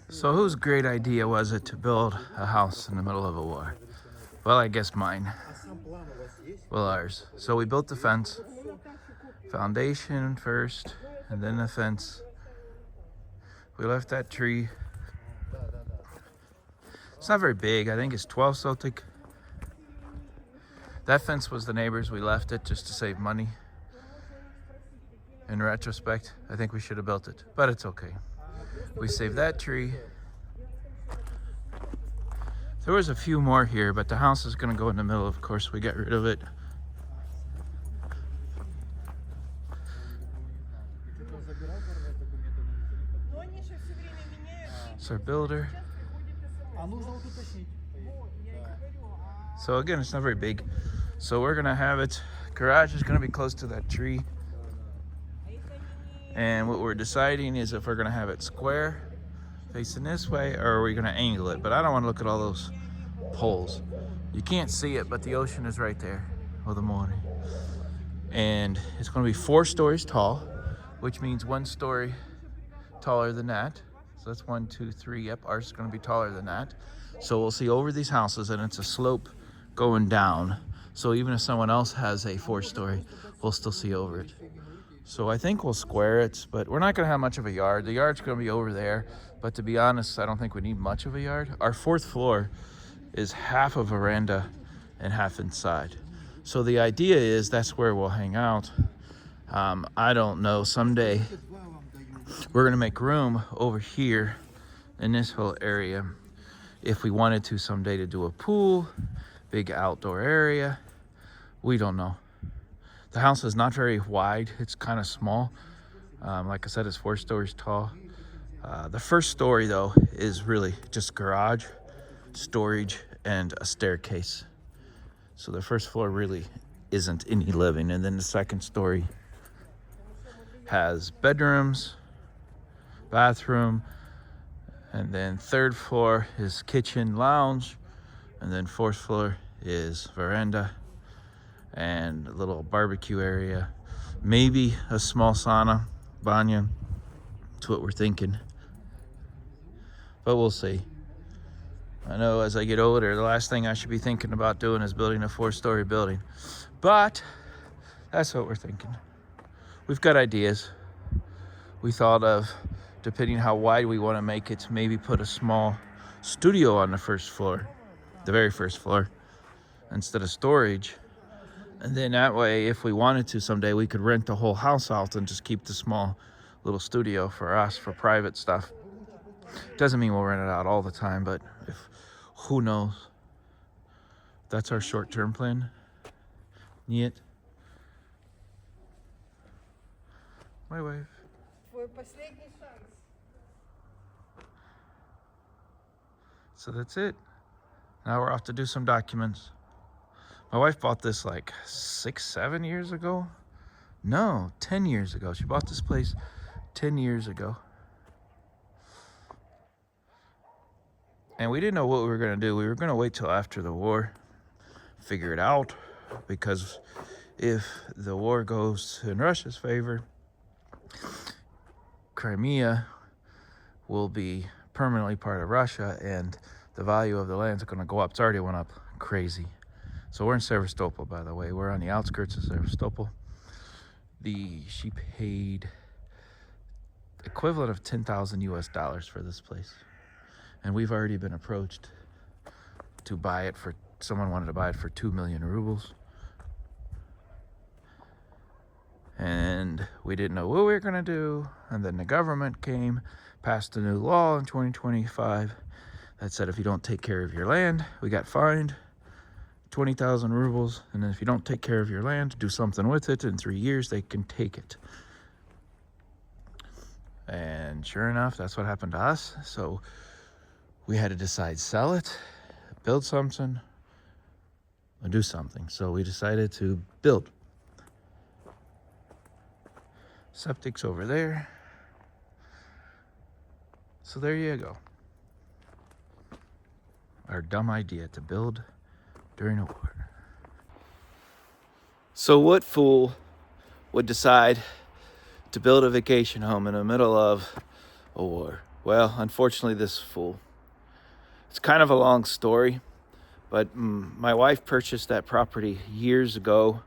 So whose great idea was it to build a house in the middle of a war? Well, I guess mine. Well, ours. So we built the fence. Foundation first, and then the fence. We left that tree. It's not very big. I think it's 12 sotic. That fence was the neighbors. We left it just to save money. In retrospect, I think we should have built it, but it's okay. We saved that tree. There was a few more here, but the house is gonna go in the middle. Of course, we got rid of it. It's our builder. So again, it's not very big. So we're gonna have it, garage is gonna be close to that tree. And what we're deciding is if we're gonna have it square, facing this way, or are we gonna angle it? But I don't wanna look at all those poles. You can't see it, but the ocean is right there, or the morning. And it's gonna be 4 stories tall, which means 1 story taller than that. So that's 1, 2, 3, yep, ours is gonna be taller than that. So we'll see over these houses, and it's a slope going down. So even if someone else has a 4-story, we'll still see over it. So I think we'll square it, but we're not gonna have much of a yard. The yard's gonna be over there, but to be honest, I don't think we need much of a yard. Our 4th floor is half a veranda and half inside. So the idea is that's where we'll hang out. I don't know, someday we're gonna make room over here in this whole area if we wanted to someday to do a pool, big outdoor area. We don't know. The house is not very wide, it's kind of small. Like I said, it's 4 stories tall. The 1st story though is really just garage, storage, and a staircase. So the 1st floor really isn't any living. And then the 2nd story has bedrooms, bathroom, and then 3rd floor is kitchen, lounge, and then 4th floor is veranda and a little barbecue area, maybe a small sauna, banya. That's what we're thinking, but we'll see. I know as I get older, the last thing I should be thinking about doing is building a 4-story building, but that's what we're thinking. We've got ideas. We thought of, depending how wide we want to make it, maybe put a small studio on the 1st floor, the very 1st floor, instead of storage. And then that way, if we wanted to someday, we could rent the whole house out and just keep the small little studio for us, for private stuff. Doesn't mean we'll rent it out all the time, but who knows? That's our short-term plan. Niet. My wife. So that's it. Now we're off to do some documents. My wife bought this like 6, 7 years ago. No, 10 years ago. She bought this place 10 years ago. And we didn't know what we were gonna do. We were gonna wait till after the war, figure it out, because if the war goes in Russia's favor, Crimea will be permanently part of Russia, and the value of the land is going to go up. It's already went up crazy. So we're in Sevastopol, by the way. We're on the outskirts of Sevastopol. She paid equivalent of 10,000 US dollars for this place. And we've already been approached to buy it for, someone wanted to buy it for 2 million rubles. And we didn't know what we were gonna do. And then the government came, passed a new law in 2025 that said if you don't take care of your land, we got fined 20,000 rubles. And then if you don't take care of your land, do something with it, in 3 years, they can take it. And sure enough, that's what happened to us. So we had to decide, sell it, build something, or do something. So we decided to build. Septic's over there. So there you go. Our dumb idea to build during a war. So what fool would decide to build a vacation home in the middle of a war? Well, unfortunately, this fool. It's kind of a long story, but my wife purchased that property years ago,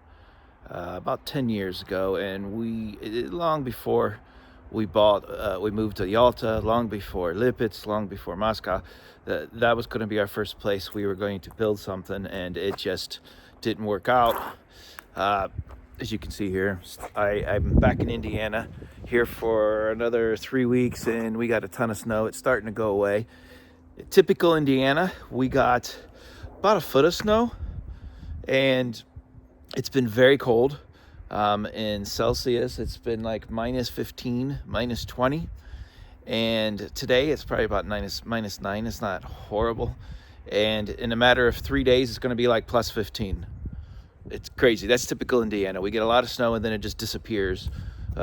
about 10 years ago, and long before we moved to Yalta, long before Lipetsk, long before Moscow, that was going to be our first place we were going to build something, and it just didn't work out. As you can see here, I'm back in Indiana here for another 3 weeks, and we got a ton of snow. It's starting to go away. Typical Indiana, we got about a foot of snow, and it's been very cold. In Celsius, it's been like -15, -20. And today it's probably about -9. It's not horrible. And in a matter of 3 days, it's going to be like +15. It's crazy. That's typical Indiana. We get a lot of snow and then it just disappears.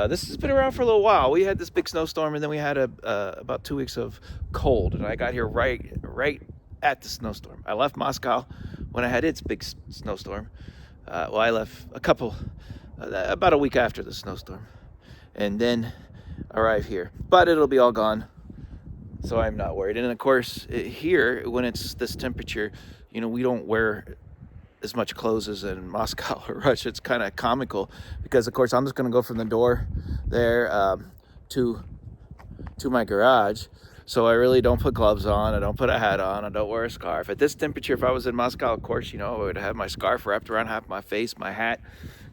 This has been around for a little while. We had this big snowstorm, and then we had about 2 weeks of cold. And I got here right at the snowstorm. I left Moscow when I had its big snowstorm. I left about a week after the snowstorm, and then arrived here. But it'll be all gone, so I'm not worried. And of course, here, when it's this temperature, we don't wear as much clothes as in Moscow or Russia. It's kind of comical because, of course, I'm just going to go from the door there to my garage. So I really don't put gloves on. I don't put a hat on. I don't wear a scarf. At this temperature, if I was in Moscow, of course, I would have my scarf wrapped around half my face, my hat,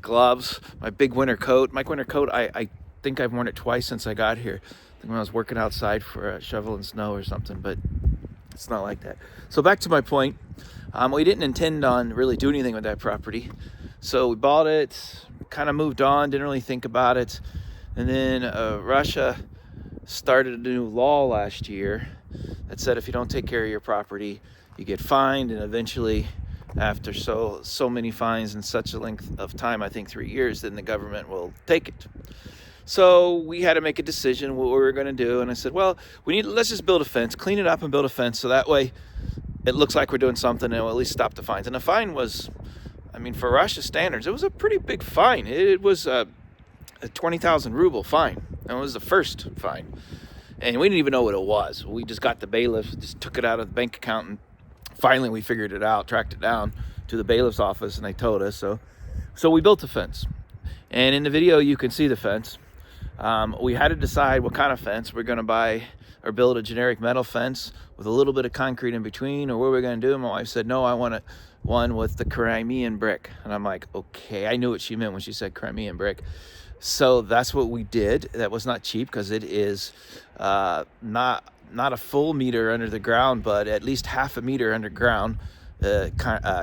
gloves, my big winter coat. My winter coat, I think I've worn it twice since I got here. I think when I was working outside for shoveling snow or something, but it's not like that. So back to my point. We didn't intend on really doing anything with that property. So we bought it, kind of moved on, didn't really think about it. And then Russia started a new law last year that said if you don't take care of your property, you get fined, and eventually, after so many fines in such a length of time, I think 3 years, then the government will take it. So we had to make a decision what we were going to do, and I said, well, let's just build a fence, clean it up and build a fence, so that way it looks like we're doing something, and we'll at least stop the fines. And the fine was, for Russia standards, it was a pretty big fine. It was a 20,000 ruble fine. And it was the first fine. And we didn't even know what it was. We just got the bailiff, just took it out of the bank account, and finally we figured it out, tracked it down to the bailiff's office, and they told us. So we built the fence. And in the video, you can see the fence. We had to decide what kind of fence we're going to buy, or build a generic metal fence with a little bit of concrete in between, or what we're going to do. And my wife said, no, I want one with the Crimean brick. And I'm like, okay. I knew what she meant when she said Crimean brick. So that's what we did. That was not cheap, because it is not a full meter under the ground, but at least half a meter underground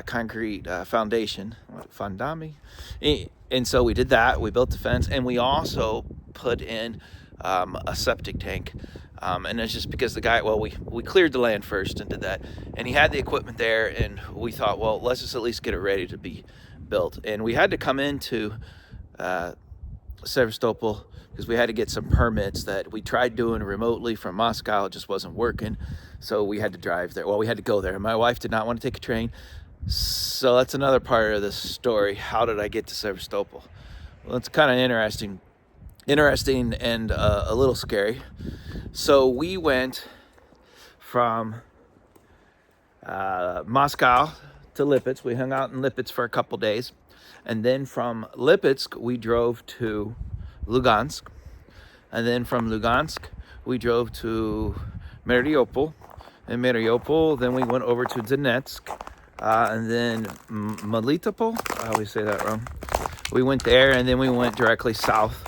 concrete foundation. Fondami. And so we did that. We built the fence, and we also put in a septic tank. And it's just because the guy, we cleared the land first and did that. And he had the equipment there, and we thought, well, let's just at least get it ready to be built. And we had to come into Sevastopol because we had to get some permits that we tried doing remotely from Moscow. It just wasn't working. So we had to drive there. Well, we had to go there. My wife did not want to take a train. So that's another part of this story. How did I get to Sevastopol? Well, it's kind of interesting and a little scary. So we went from Moscow to Lipetsk. We hung out in Lipetsk for a couple days. And then from Lipetsk, we drove to Lugansk. And then from Lugansk, we drove to Mariupol. And Mariupol, then we went over to Donetsk. And then Melitopol, I always say that wrong. We went there, and then we went directly south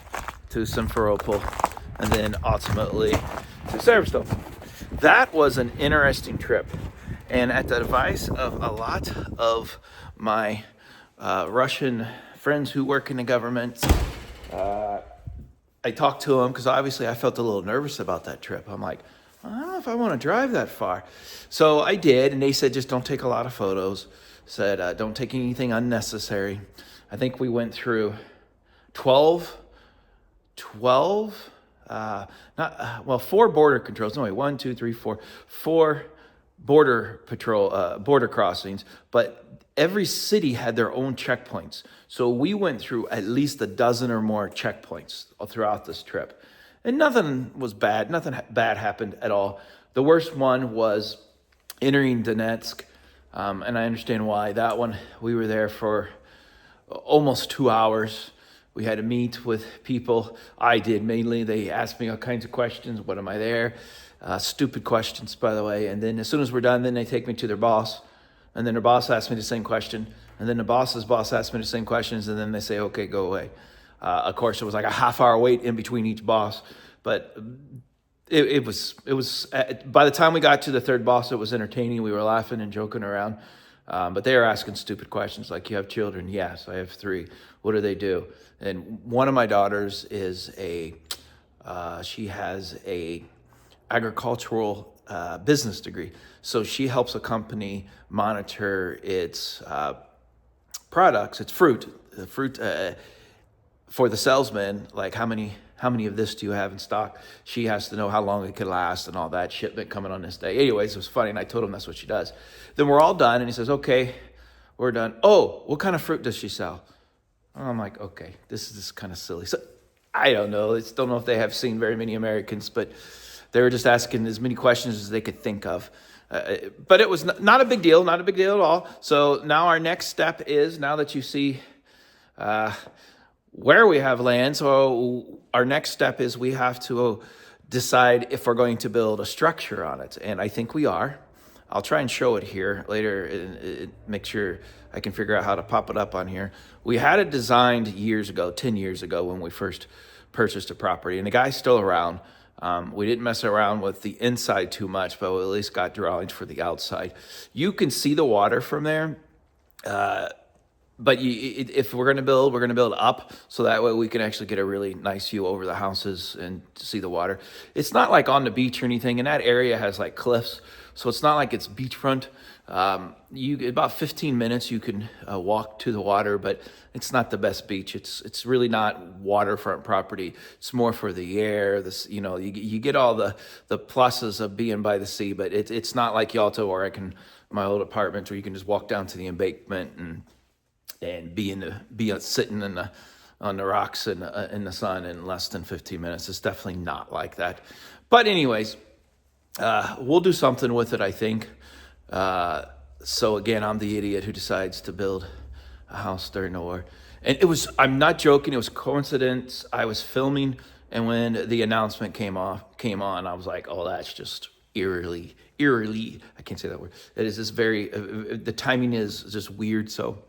to Simferopol, and then ultimately to Sevastopol. That was an interesting trip. And at the advice of a lot of my Russian friends who work in the government, I talked to them because obviously I felt a little nervous about that trip. I'm like, I don't know if I want to drive that far. So I did, and they said just don't take a lot of photos. Said don't take anything unnecessary. I think we went through 4 border controls. No, wait, 1, 2, 3, 4, 4 border crossings, but every city had their own checkpoints. So we went through at least a dozen or more checkpoints throughout this trip. And nothing was bad. Nothing bad happened at all. The worst one was entering Donetsk. And I understand why. That one, we were there for almost 2 hours. We had to meet with people. I did mainly. They asked me all kinds of questions. What am I there? Stupid questions, by the way. And then as soon as we're done, then they take me to their boss. And then their boss asked me the same question. And then the boss's boss asked me the same questions. And then they say, okay, go away. Of course, it was like a half-hour wait in between each boss. But it was by the time we got to the third boss, it was entertaining. We were laughing and joking around. But they were asking stupid questions like, you have children? Yes, I have 3. What do they do? And one of my daughters is she has a agricultural business degree. So she helps a company monitor its products, its fruit for the salesman, like how many of this do you have in stock? She has to know how long it could last and all that, shipment coming on this day. Anyways, it was funny, and I told him that's what she does. Then we're all done, and he says, okay, we're done. Oh, what kind of fruit does she sell? I'm like, okay, this is just kind of silly. So I don't know. I don't know if they have seen very many Americans, but they were just asking as many questions as they could think of. But it was not a big deal, not a big deal at all. So now our next step is, now that you see where we have land, so our next step is we have to decide if we're going to build a structure on it. And I think we are. I'll try and show it here later and make sure I can figure out how to pop it up on here. We had it designed years ago, 10 years ago, when we first purchased a property, and the guy's still around. We didn't mess around with the inside too much, but we at least got drawings for the outside. You can see the water from there. But if we're going to build up, so that way we can actually get a really nice view over the houses and see the water. It's not like on the beach or anything, and that area has like cliffs, so it's not like it's beachfront. About 15 minutes you can walk to the water, but it's not the best beach. It's really not waterfront property. It's more for the air. You get all the pluses of being by the sea, but it's not like Yalta or my old apartment where you can just walk down to the embankment and be sitting on the rocks in the sun in less than 15 minutes. It's definitely not like that. But anyways, we'll do something with it, I think. So again, I'm the idiot who decides to build a house during the war. And I'm not joking, it was coincidence. I was filming, and when the announcement came on, I was like, oh, that's just eerily, I can't say that word. It is just the timing is just weird, so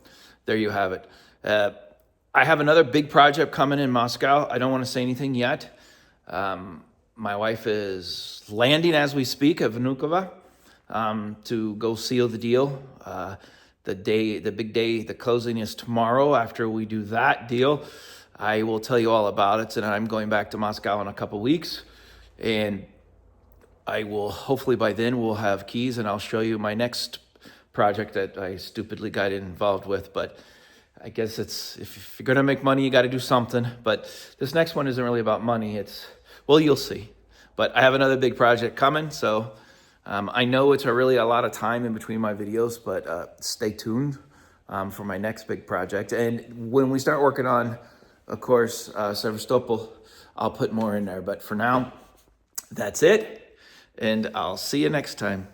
there you have it. I have another big project coming in Moscow. I don't want to say anything yet. My wife is landing as we speak at Vnukovo to go seal the deal. The big day, the closing is tomorrow. After we do that deal, I will tell you all about it. And I'm going back to Moscow in a couple weeks. And I will, hopefully by then, we'll have keys, and I'll show you my next project that I stupidly got involved with. But I guess if you're gonna make money, you got to do something. But this next one isn't really about money. Well, you'll see. But I have another big project coming, so I know it's really a lot of time in between my videos, but stay tuned for my next big project. And when we start working on, of course, Sevastopol, I'll put more in there. But for now, that's it, and I'll see you next time.